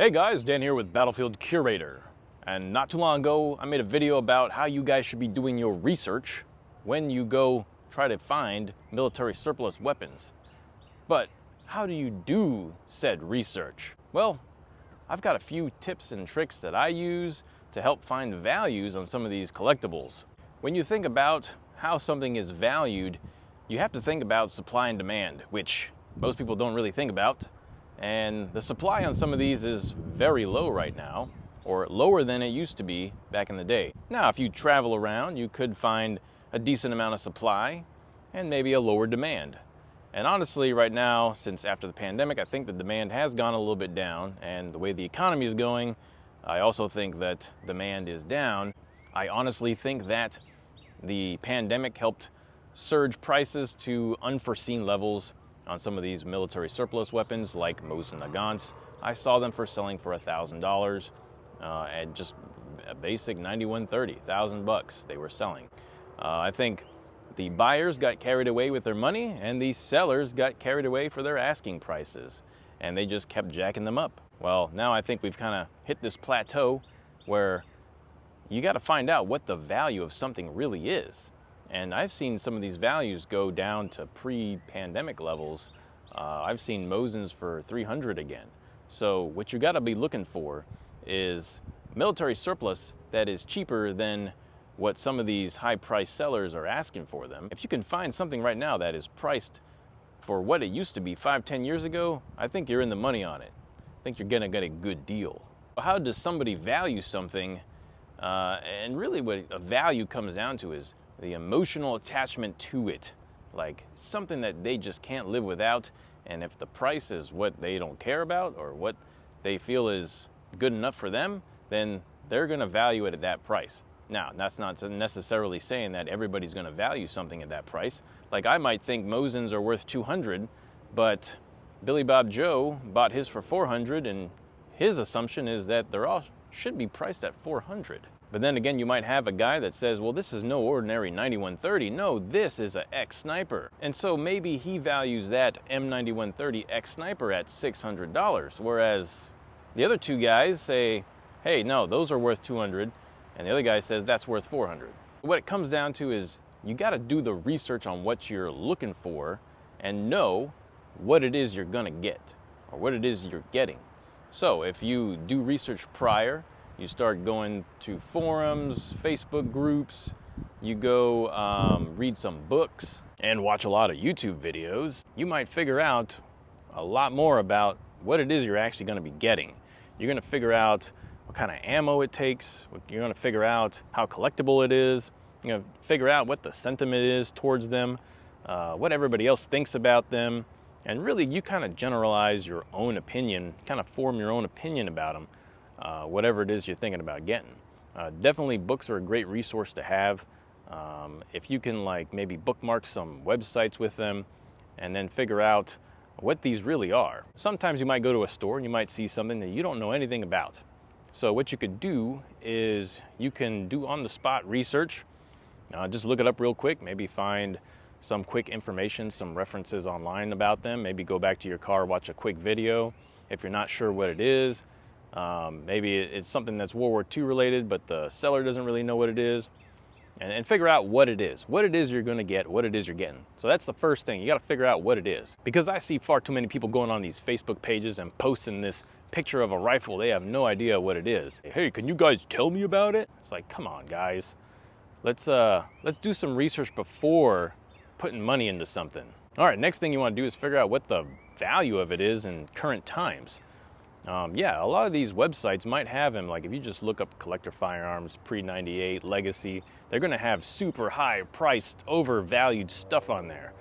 Hey guys, Dan here with Battlefield Curator. And not too long ago, I made a video about how you guys should be doing your research when you go try to find military surplus weapons. But how do you do said research? Well, I've got a few tips and tricks that I use to help find values on some of these collectibles. When you think about how something is valued, you have to think about supply and demand, which most people don't really think about. And the supply on some of these is very low right now, or lower than it used to be back in the day. Now, if you travel around, you could find a decent amount of supply and maybe a lower demand. And honestly, right now, since after the pandemic, I think the demand has gone a little bit down, and the way the economy is going, I also think that demand is down. I honestly think that the pandemic helped surge prices to unforeseen levels on some of these military surplus weapons like Mosin Nagants. I saw them for selling for $1,000 at just a basic 9130, $1,000 they were selling. I think the buyers got carried away with their money and the sellers got carried away for their asking prices, and they just kept jacking them up. Well, now I think we've kind of hit this plateau where you got to find out what the value of something really is. And I've seen some of these values go down to pre-pandemic levels. I've seen Mosins for 300 again. So what you got to be looking for is military surplus that is cheaper than what some of these high-priced sellers are asking for them. If you can find something right now that is priced for what it used to be 5-10 years ago, I think you're in the money on it. I think you're gonna get a good deal. How does somebody value something? And really what a value comes down to is the emotional attachment to it. Like something that they just can't live without, and if the price is what they don't care about or what they feel is good enough for them, then they're gonna value it at that price. Now, that's not necessarily saying that everybody's gonna value something at that price. Like I might think Mosins are worth 200, but Billy Bob Joe bought his for 400, and his assumption is that they're all should be priced at 400. But then again, you might have a guy that says, well, this is no ordinary 9130. No, this is an X Sniper. And so maybe he values that M9130 X Sniper at $600, whereas the other two guys say, hey, no, those are worth 200, and the other guy says that's worth 400. What it comes down to is you got to do the research on what you're looking for and know what it is you're gonna get or what it is you're getting. So if you do research prior, you start going to forums, Facebook groups, you go read some books and watch a lot of YouTube videos, you might figure out a lot more about what it is you're actually going to be getting. You're going to figure out what kind of ammo it takes, you're going to figure out how collectible it is, you're going to figure out what the sentiment is towards them, what everybody else thinks about them, and really you kind of generalize your own opinion, kind of form your own opinion about them. Whatever it is you're thinking about getting. Definitely books are a great resource to have. If you can like maybe bookmark some websites with them and then figure out what these really are. Sometimes you might go to a store and you might see something that you don't know anything about. So what you could do is you can do on the spot research. Just look it up real quick, maybe find some quick information, some references online about them, maybe go back to your car, watch a quick video. If you're not sure what it is, maybe it's something that's World War II related, but the seller doesn't really know what it is, and figure out what it is you're going to get, what it is you're getting. So that's the first thing. You got to figure out what it is, because I see far too many people going on these Facebook pages and posting this picture of a rifle. They have no idea what it is. Hey, can you guys tell me about it? It's like, come on guys, let's do some research before putting money into something. All right, next thing you want to do is figure out what the value of it is in current times. Yeah, a lot of these websites might have them, like if you just look up collector firearms, pre-98, legacy, they're gonna have super high priced, overvalued stuff on there.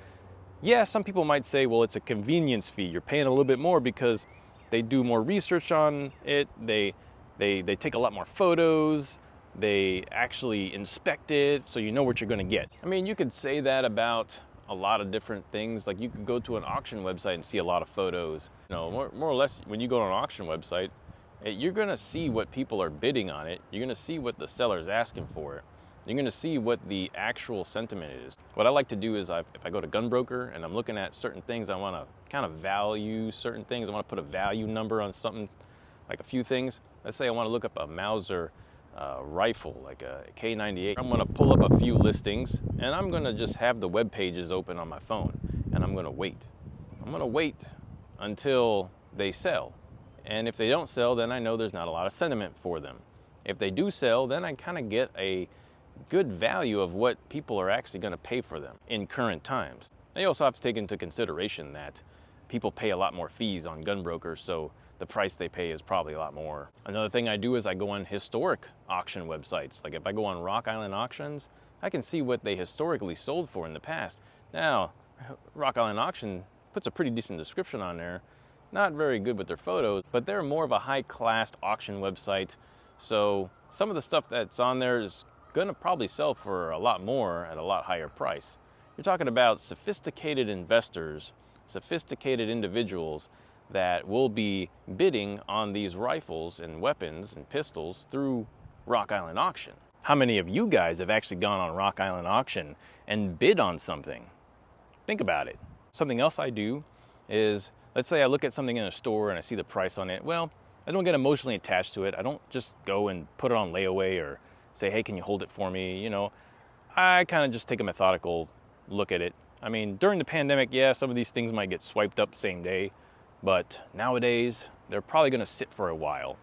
Yeah, some people might say, well, it's a convenience fee. You're paying a little bit more because they do more research on it, they take a lot more photos, they actually inspect it, so you know what you're gonna get. I mean, you could say that about a lot of different things. Like you could go to an auction website and see a lot of photos. You know, more or less when you go to an auction website, you're gonna see what people are bidding on it. You're gonna see what the seller's asking for it. You're gonna see what the actual sentiment is. What I like to do is if I go to Gunbroker and I'm looking at certain things, I wanna kind of value certain things. I wanna put a value number on something. like a few things. Let's say I want to look up a Mauser rifle, like a K98. I'm going to pull up a few listings, and I'm going to just have the web pages open on my phone, and I'm going to wait. I'm going to wait until they sell. And if they don't sell, then I know there's not a lot of sentiment for them. If they do sell, then I kind of get a good value of what people are actually going to pay for them in current times. Now, you also have to take into consideration that people pay a lot more fees on gun brokers, so the price they pay is probably a lot more. Another thing I do is I go on historic auction websites. Like if I go on Rock Island Auctions, I can see what they historically sold for in the past. Now, Rock Island Auction puts a pretty decent description on there. Not very good with their photos, but they're more of a high-class auction website. So some of the stuff that's on there is gonna probably sell for a lot more at a lot higher price. You're talking about sophisticated investors, sophisticated individuals that will be bidding on these rifles and weapons and pistols through Rock Island Auction. How many of you guys have actually gone on Rock Island Auction and bid on something? Think about it. Something else I do is, let's say I look at something in a store and I see the price on it. Well, I don't get emotionally attached to it. I don't just go and put it on layaway or say, hey, can you hold it for me? You know, I kind of just take a methodical look at it. I mean, during the pandemic, yeah, some of these things might get swiped up same day, but nowadays they're probably gonna sit for a while.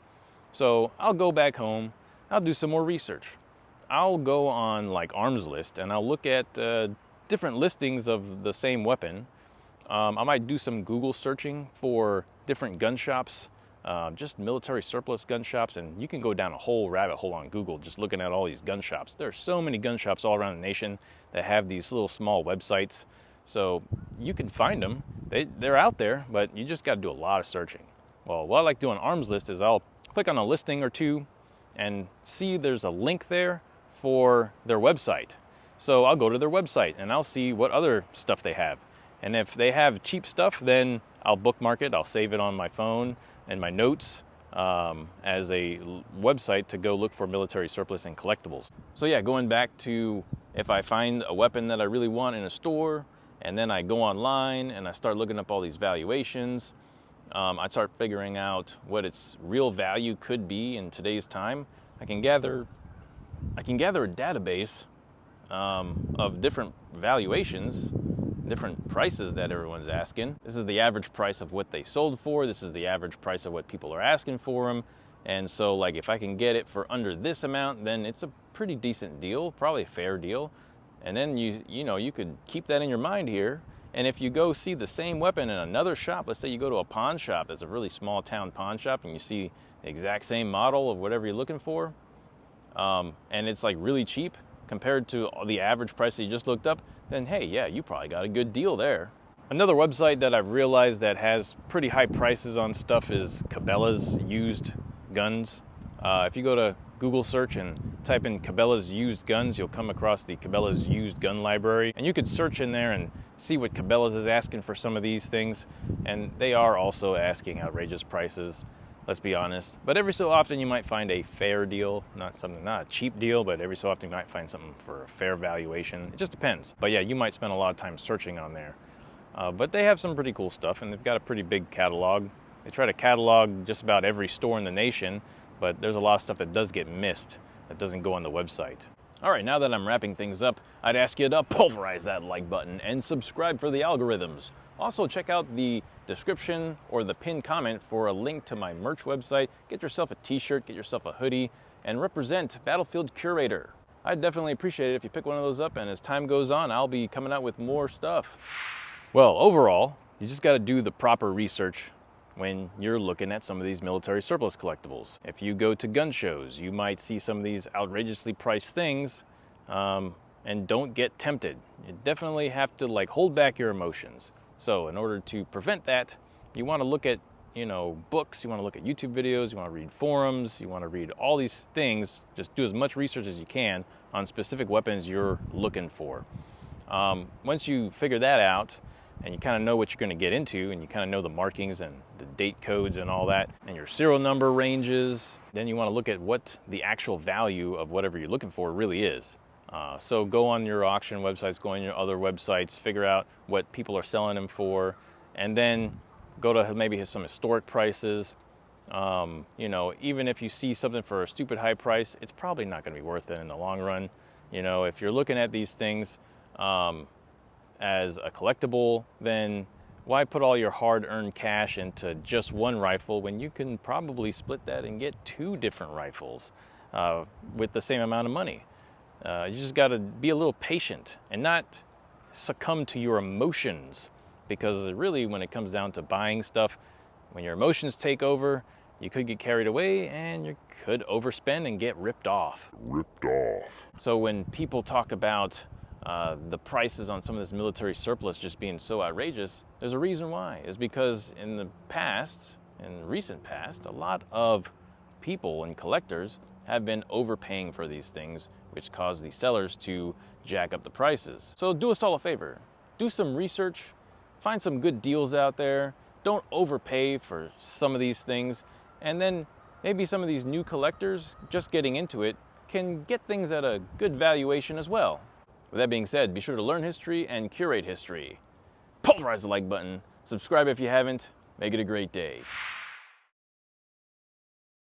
So I'll go back home, I'll do some more research. I'll go on like Arms List and I'll look at different listings of the same weapon. I might do some Google searching for different gun shops, just military surplus gun shops, and you can go down a whole rabbit hole on Google just looking at all these gun shops. There are so many gun shops all around the nation that have these little small websites, so you can find them. They're out there, but you just got to do a lot of searching. Well, what I like doing on Arms List is I'll click on a listing or two and see there's a link there for their website. So I'll go to their website and I'll see what other stuff they have. And if they have cheap stuff, then I'll bookmark it. I'll save it on my phone and my notes as a website to go look for military surplus and collectibles. So yeah, going back to if I find a weapon that I really want in a store, and then I go online and I start looking up all these valuations, I start figuring out what its real value could be in today's time. I can gather a database of different valuations, different prices that everyone's asking. This is the average price of what they sold for. This is the average price of what people are asking for them. And so like if I can get it for under this amount, then it's a pretty decent deal, probably a fair deal. And then you could keep that in your mind here. And if you go see the same weapon in another shop, let's say you go to a pawn shop, that's a really small town pawn shop, and you see the exact same model of whatever you're looking for, and it's like really cheap compared to the average price that you just looked up, then hey, yeah, you probably got a good deal there. Another website that I've realized that has pretty high prices on stuff is Cabela's used guns. If you go to Google search and type in Cabela's used guns, you'll come across the Cabela's used gun library, and you could search in there and see what Cabela's is asking for some of these things, and they are also asking outrageous prices, let's be honest. But every so often you might find a fair deal, not a cheap deal, but every so often you might find something for a fair valuation. It just depends. But yeah, you might spend a lot of time searching on there. But they have some pretty cool stuff, and they've got a pretty big catalog. They try to catalog just about every store in the nation, but there's a lot of stuff that does get missed that doesn't go on the website. All right, now that I'm wrapping things up, I'd ask you to pulverize that like button and subscribe for the algorithms. Also, check out the description or the pinned comment for a link to my merch website. Get yourself a t-shirt, get yourself a hoodie, and represent Battlefield Curator. I'd definitely appreciate it if you pick one of those up, and as time goes on, I'll be coming out with more stuff. Well, overall, you just gotta do the proper research when you're looking at some of these military surplus collectibles. If you go to gun shows, you might see some of these outrageously priced things, and don't get tempted. You definitely have to hold back your emotions. So in order to prevent that, you want to look at, books, you want to look at YouTube videos, you want to read forums, you want to read all these things. Just do as much research as you can on specific weapons you're looking for. Once you figure that out, and you kind of know what you're going to get into, and you kind of know the markings and the date codes and all that, and your serial number ranges, then you want to look at what the actual value of whatever you're looking for really is. So go on your auction websites, go on your other websites, figure out what people are selling them for, and then go to maybe some historic prices, You know, even if you see something for a stupid high price, it's probably not going to be worth it in the long run. You know, if you're looking at these things as a collectible, then why put all your hard-earned cash into just one rifle when you can probably split that and get 2 different rifles with the same amount of money? You just got to be a little patient and not succumb to your emotions, because really, when it comes down to buying stuff, when your emotions take over, you could get carried away and you could overspend and get ripped off. So when people talk about the prices on some of this military surplus just being so outrageous, there's a reason why. It's because in the past, in the recent past, a lot of people and collectors have been overpaying for these things, which caused the sellers to jack up the prices. So do us all a favor. Do some research, find some good deals out there. Don't overpay for some of these things. And then maybe some of these new collectors just getting into it can get things at a good valuation as well. With that being said, be sure to learn history and curate history. Pulverize the like button. Subscribe if you haven't. Make it a great day.